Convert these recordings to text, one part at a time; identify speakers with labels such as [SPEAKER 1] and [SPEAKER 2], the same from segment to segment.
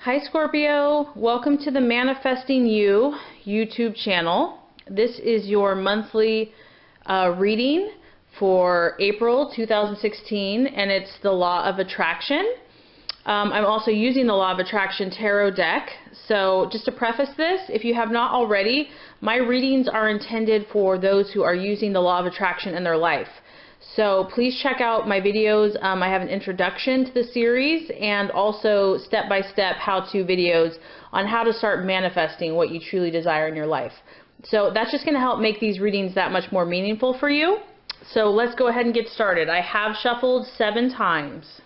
[SPEAKER 1] Hi Scorpio, welcome to the Manifesting You YouTube channel. This is your monthly reading for April 2016, and it's the Law of Attraction. I'm also using the Law of Attraction Tarot deck. So just to preface this, if you have not already, my readings are intended for those who are using the Law of Attraction in their life. So please check out my videos. I have an introduction to the series and also step-by-step how-to videos on how to start manifesting what you truly desire in your life. So that's just going to help make these readings that much more meaningful for you. So let's go ahead and get started. I have shuffled 7 times.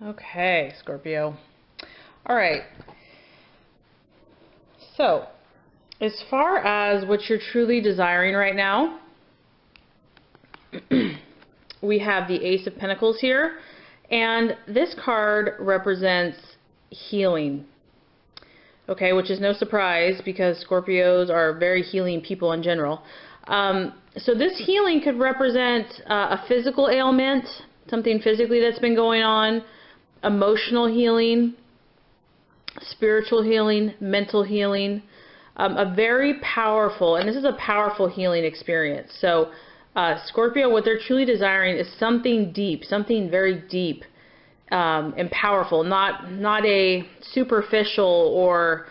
[SPEAKER 1] Okay, Scorpio. All right. So, as far as what you're truly desiring right now, we have the Ace of Pentacles here, and this card represents healing. Okay, which is no surprise because Scorpios are very healing people in general. So this healing could represent a physical ailment, something physically that's been going on, emotional healing, spiritual healing, mental healing, a very powerful, and this is a powerful healing experience. So Scorpio, what they're truly desiring is something deep, something very deep and powerful, not a superficial or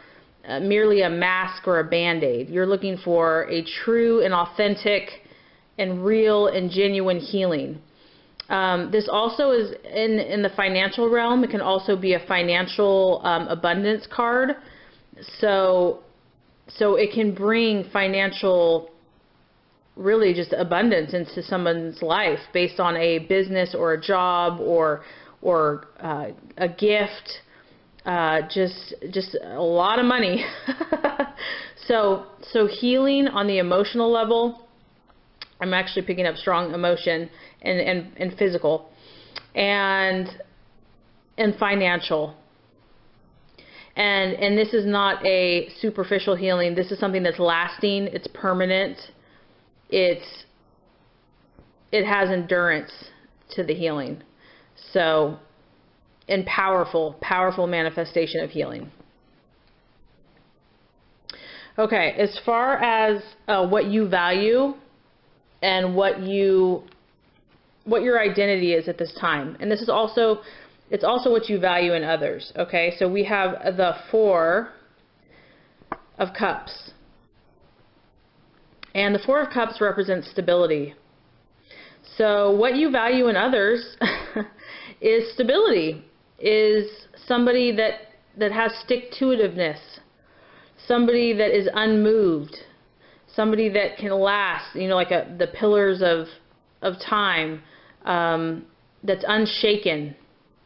[SPEAKER 1] merely a mask or a band-aid. You're looking for a true and authentic and real and genuine healing. This also is in the financial realm. It can also be a financial abundance card. So it can bring financial, really just abundance into someone's life based on a business or a job or a gift, just a lot of money. So healing on the emotional level. I'm actually picking up strong emotion and physical and financial. And this is not a superficial healing. This is something that's lasting, it's permanent, it has endurance to the healing. So, and powerful manifestation of healing. Okay, as far as what you value and what your identity is at this time. And this is also, it's also what you value in others. Okay, so we have the 4 of Cups. And the 4 of Cups represents stability. So what you value in others is stability, is somebody that has stick-to-itiveness, somebody that is unmoved, somebody that can last, you know, like the pillars of time, that's unshaken.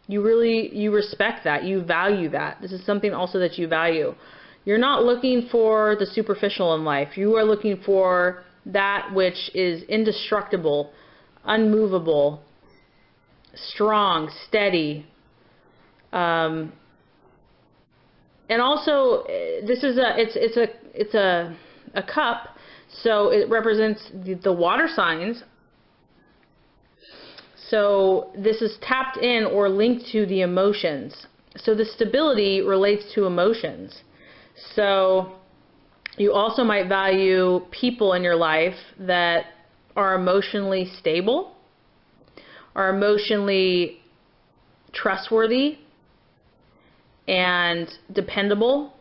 [SPEAKER 1] You respect that. You value that. This is something also that you value. You're not looking for the superficial in life. You are looking for that which is indestructible, unmovable, strong, steady. And also, this is it's a cup. So it represents the water signs. So this is tapped in or linked to the emotions. So the stability relates to emotions. So you also might value people in your life that are emotionally stable, are emotionally trustworthy and dependable.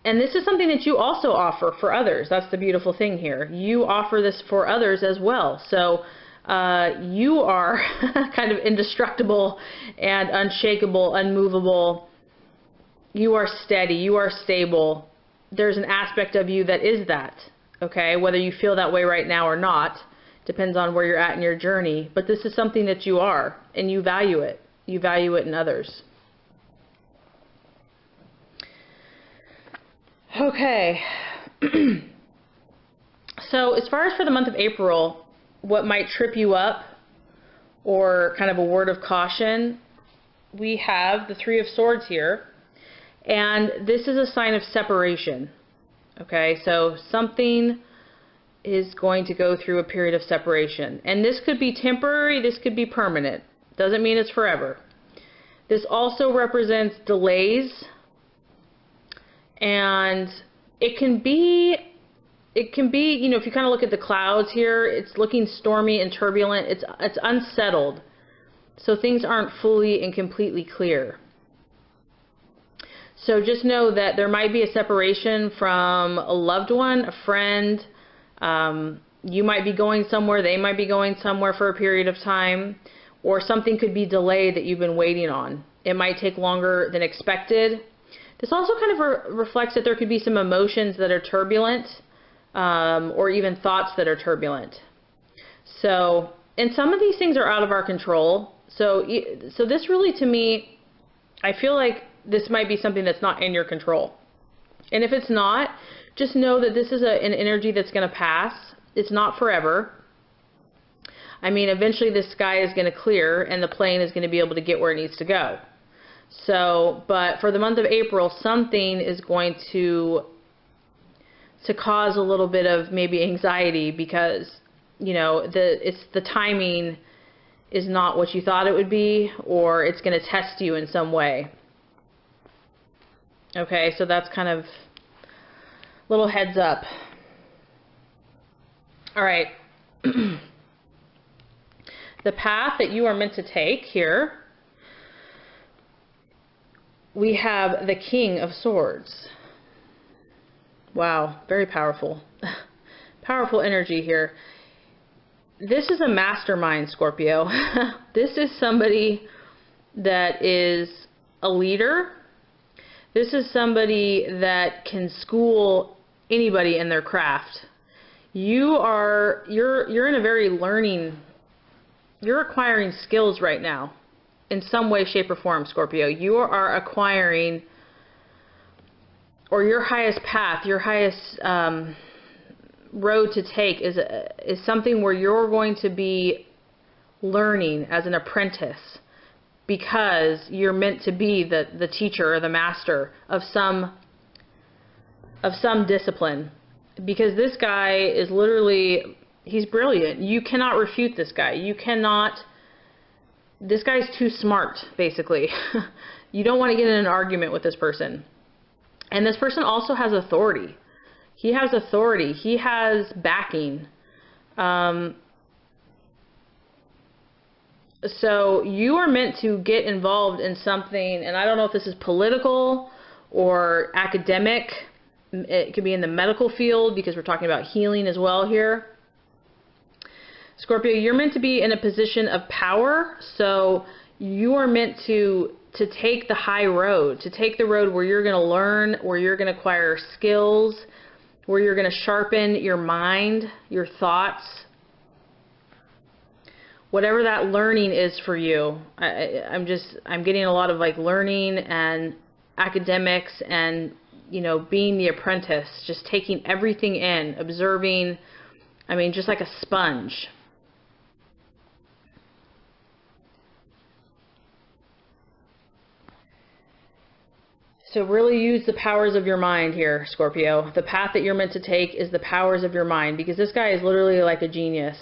[SPEAKER 1] And this is something that you also offer for others. That's the beautiful thing here. You offer this for others as well. So you are kind of indestructible and unshakable, unmovable. You are steady. You are stable. There's an aspect of you that is that. Okay? Whether you feel that way right now or not, Depends on where you're at in your journey. But this is something that you are, and you value it. You value it in others. Okay. So as far as for the month of April, what might trip you up or kind of a word of caution, we have the Three of Swords here. And this is a sign of separation. Okay, so something is going to go through a period of separation. And this could be temporary, this could be permanent. Doesn't mean it's forever. This also represents delays. And it can be, you know, if you kind of look at the clouds here, it's looking stormy and turbulent. It's unsettled. So things aren't fully and completely clear. So just know that there might be a separation from a loved one, a friend. You might be going somewhere, they might be going somewhere for a period of time, or something could be delayed that you've been waiting on. It might take longer than expected. This also kind of reflects that there could be some emotions that are turbulent, or even thoughts that are turbulent. So, and some of these things are out of our control. So this really, to me, I feel like this might be something that's not in your control. And if it's not, just know that this is an energy that's going to pass. It's not forever. I mean, eventually this sky is going to clear and the plane is going to be able to get where it needs to go. So, but for the month of April, something is going to cause a little bit of maybe anxiety because, you know, the timing is not what you thought it would be, or it's going to test you in some way. Okay, so that's kind of little heads up. All right. The path that you are meant to take here, we have the King of Swords. Wow, very powerful. Powerful energy here. This is a mastermind, Scorpio. This is somebody that is a leader. This is somebody that can school anybody in their craft. You're in a very you're acquiring skills right now in some way, shape, or form, Scorpio. You are acquiring, or your highest path, your highest road to take is something where you're going to be learning as an apprentice, because you're meant to be the teacher or the master of some discipline. Because this guy is literally, he's brilliant. You cannot refute this guy. This guy's too smart, basically. You don't want to get in an argument with this person. And this person also has authority. He has authority. He has backing. So you are meant to get involved in something, and I don't know if this is political or academic. It could be in the medical field, because we're talking about healing as well here. Scorpio, you're meant to be in a position of power, so you are meant to take the high road, to take the road where you're going to learn, where you're going to acquire skills, where you're going to sharpen your mind, your thoughts. Whatever that learning is for you. I'm getting a lot of like learning and academics and, you know, being the apprentice, just taking everything in, observing, I mean, just like a sponge. So really use the powers of your mind here, Scorpio. The path that you're meant to take is the powers of your mind, because this guy is literally like a genius.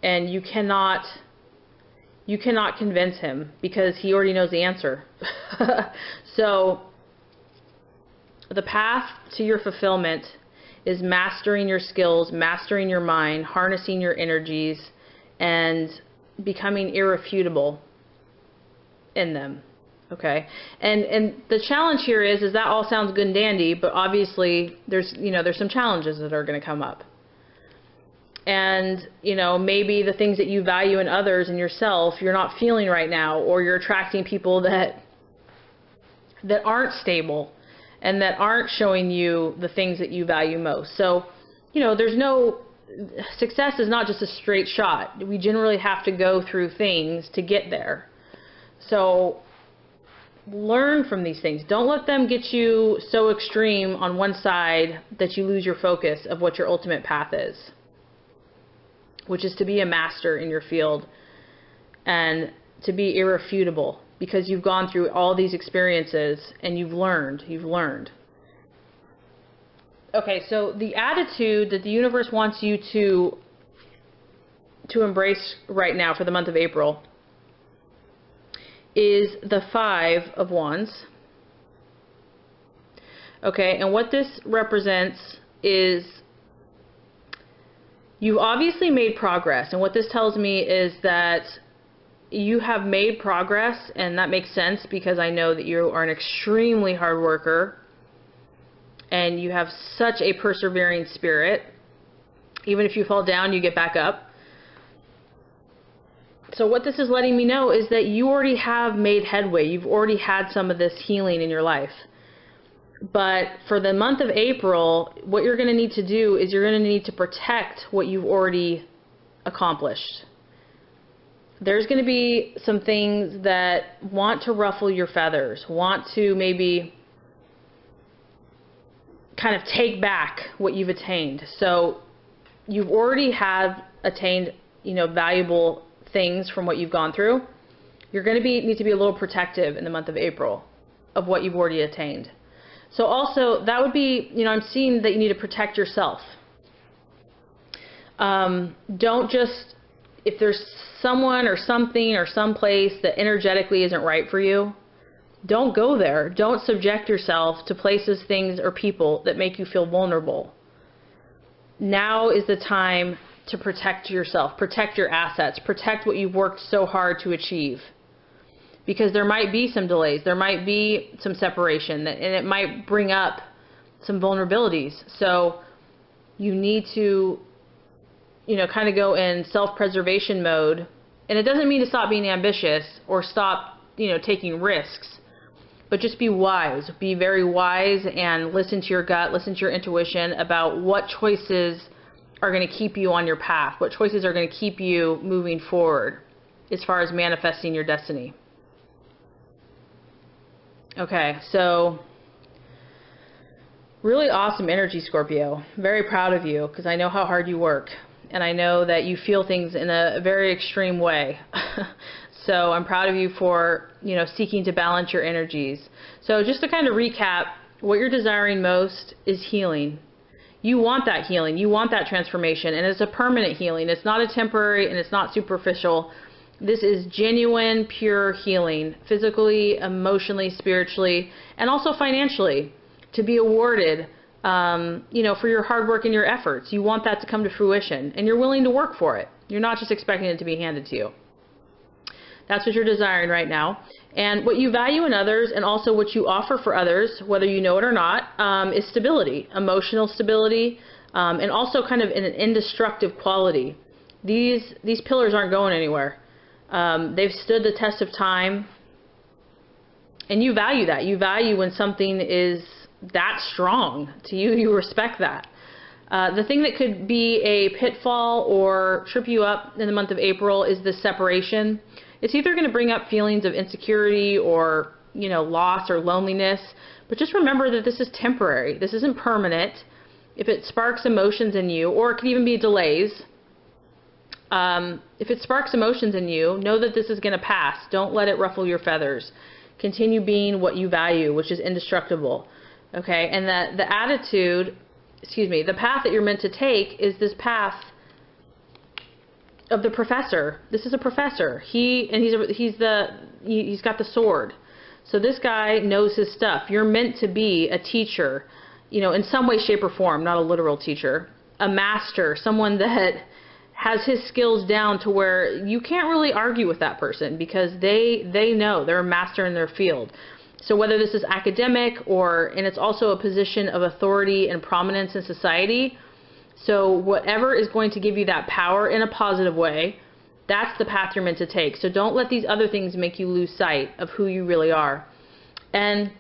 [SPEAKER 1] And you cannot convince him, because he already knows the answer. So the path to your fulfillment is mastering your skills, mastering your mind, harnessing your energies, and becoming irrefutable in them. Okay, and the challenge here is that all sounds good and dandy, but obviously there's some challenges that are going to come up. And, you know, maybe the things that you value in others and yourself, you're not feeling right now, or you're attracting people that aren't stable and that aren't showing you the things that you value most. So, you know, there's no success is not just a straight shot. We generally have to go through things to get there. So learn from these things. Don't let them get you so extreme on one side that you lose your focus of what your ultimate path is, which is to be a master in your field and to be irrefutable, because you've gone through all these experiences and you've learned. Okay, so the attitude that the universe wants you to embrace right now for the month of April is the 5 of Wands. Okay, and what this represents is you've obviously made progress, and what this tells me is that you have made progress, and that makes sense because I know that you are an extremely hard worker and you have such a persevering spirit. Even if you fall down, you get back up. So what this is letting me know is that you already have made headway. You've already had some of this healing in your life. But for the month of April, what you're going to need to do is you're going to need to protect what you've already accomplished. There's going to be some things that want to ruffle your feathers, want to maybe kind of take back what you've attained. So you've already have attained, valuable things from what you've gone through. You're going to need to be a little protective in the month of April of what you've already attained. So also that would be, I'm seeing that you need to protect yourself. Don't just, if there's someone or something or someplace that energetically isn't right for you, don't go there. Don't subject yourself to places, things, or people that make you feel vulnerable. Now is the time to protect yourself, protect your assets, protect what you've worked so hard to achieve. Because there might be some delays, there might be some separation, and it might bring up some vulnerabilities. So you need to, kind of go in self-preservation mode. And it doesn't mean to stop being ambitious or stop, taking risks. But just be wise. Be very wise and listen to your gut, listen to your intuition about what choices are going to keep you on your path, what choices are going to keep you moving forward as far as manifesting your destiny. Okay, so really awesome energy, Scorpio. Very proud of you because I know how hard you work, and I know that you feel things in a very extreme way. So I'm proud of you for, seeking to balance your energies. So just to kind of recap, what you're desiring most is healing. You want that healing. You want that transformation, and it's a permanent healing. It's not a temporary, and it's not superficial. This is genuine, pure healing, physically, emotionally, spiritually, and also financially, to be awarded, for your hard work and your efforts. You want that to come to fruition, and you're willing to work for it. You're not just expecting it to be handed to you. That's what you're desiring right now. And what you value in others, and also what you offer for others, whether you know it or not, is stability, emotional stability, and also kind of an indestructible quality. These pillars aren't going anywhere. They've stood the test of time, and you value that. You value when something is that strong to you. You respect that. The thing that could be a pitfall or trip you up in the month of April is the separation. It's either going to bring up feelings of insecurity or, loss or loneliness, but just remember that this is temporary. This isn't permanent. If it sparks emotions in you, or it could even be delays, if it sparks emotions in you, know that this is going to pass. Don't let it ruffle your feathers. Continue being what you value, which is indestructible. Okay, and the path that you're meant to take is this path of the professor. This is a professor. He's got the sword. So this guy knows his stuff. You're meant to be a teacher, in some way, shape, or form, not a literal teacher, a master, someone that has his skills down to where you can't really argue with that person because they know, they're a master in their field. So whether this is academic and it's also a position of authority and prominence in society. So whatever is going to give you that power in a positive way, that's the path you're meant to take. So don't let these other things make you lose sight of who you really are. And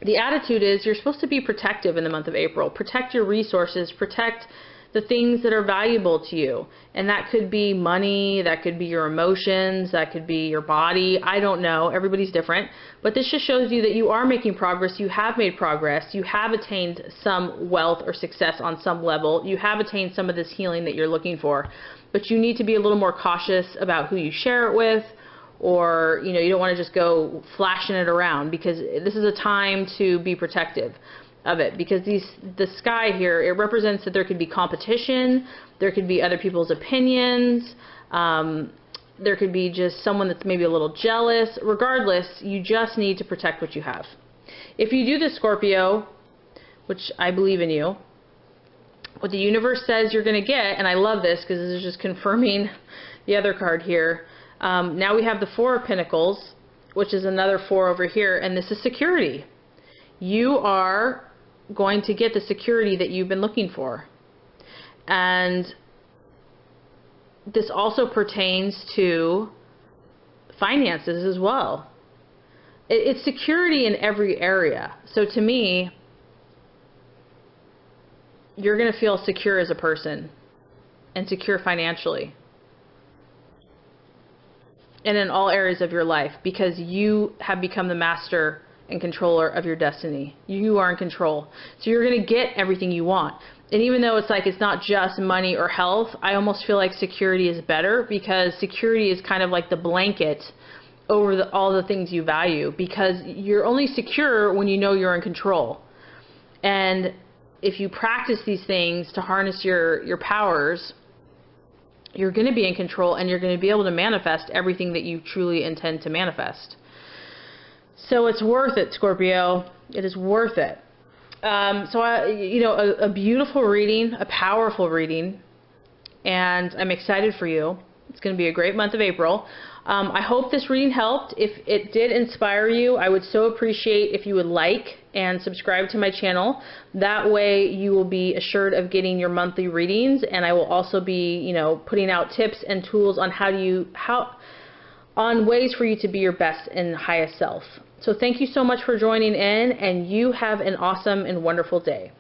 [SPEAKER 1] the attitude is you're supposed to be protective in the month of April. Protect your resources. Protect the things that are valuable to you. And that could be money, that could be your emotions, that could be your body. I don't know. Everybody's different. But this just shows you that you are making progress. You have made progress. You have attained some wealth or success on some level. You have attained some of this healing that you're looking for. But you need to be a little more cautious about who you share it with, or you don't want to just go flashing it around, because this is a time to be protective of it, because the sky here, it represents that there could be competition, there could be other people's opinions, there could be just someone that's maybe a little jealous. Regardless, you just need to protect what you have. If you do this, Scorpio, which I believe in you, what the universe says you're going to get, and I love this because this is just confirming the other card here. Now we have the Four of Pentacles, which is another 4 over here, and this is security. You are going to get the security that you've been looking for. And this also pertains to finances as well. It's security in every area. So to me, you're going to feel secure as a person and secure financially and in all areas of your life, because you have become the master and controller of your destiny. You are in control. So you're going to get everything you want. And even though it's not just money or health, I almost feel like security is better, because security is kind of like the blanket over all the things you value, because you're only secure when you know you're in control. And if you practice these things to harness your powers, you're going to be in control, and you're going to be able to manifest everything that you truly intend to manifest. So it's worth it, Scorpio. It is worth it. A beautiful reading, a powerful reading, and I'm excited for you. It's going to be a great month of April. I hope this reading helped. If it did inspire you, I would so appreciate if you would like and subscribe to my channel. That way you will be assured of getting your monthly readings, and I will also be, putting out tips and tools on on ways for you to be your best and highest self. So thank you so much for joining in, and you have an awesome and wonderful day.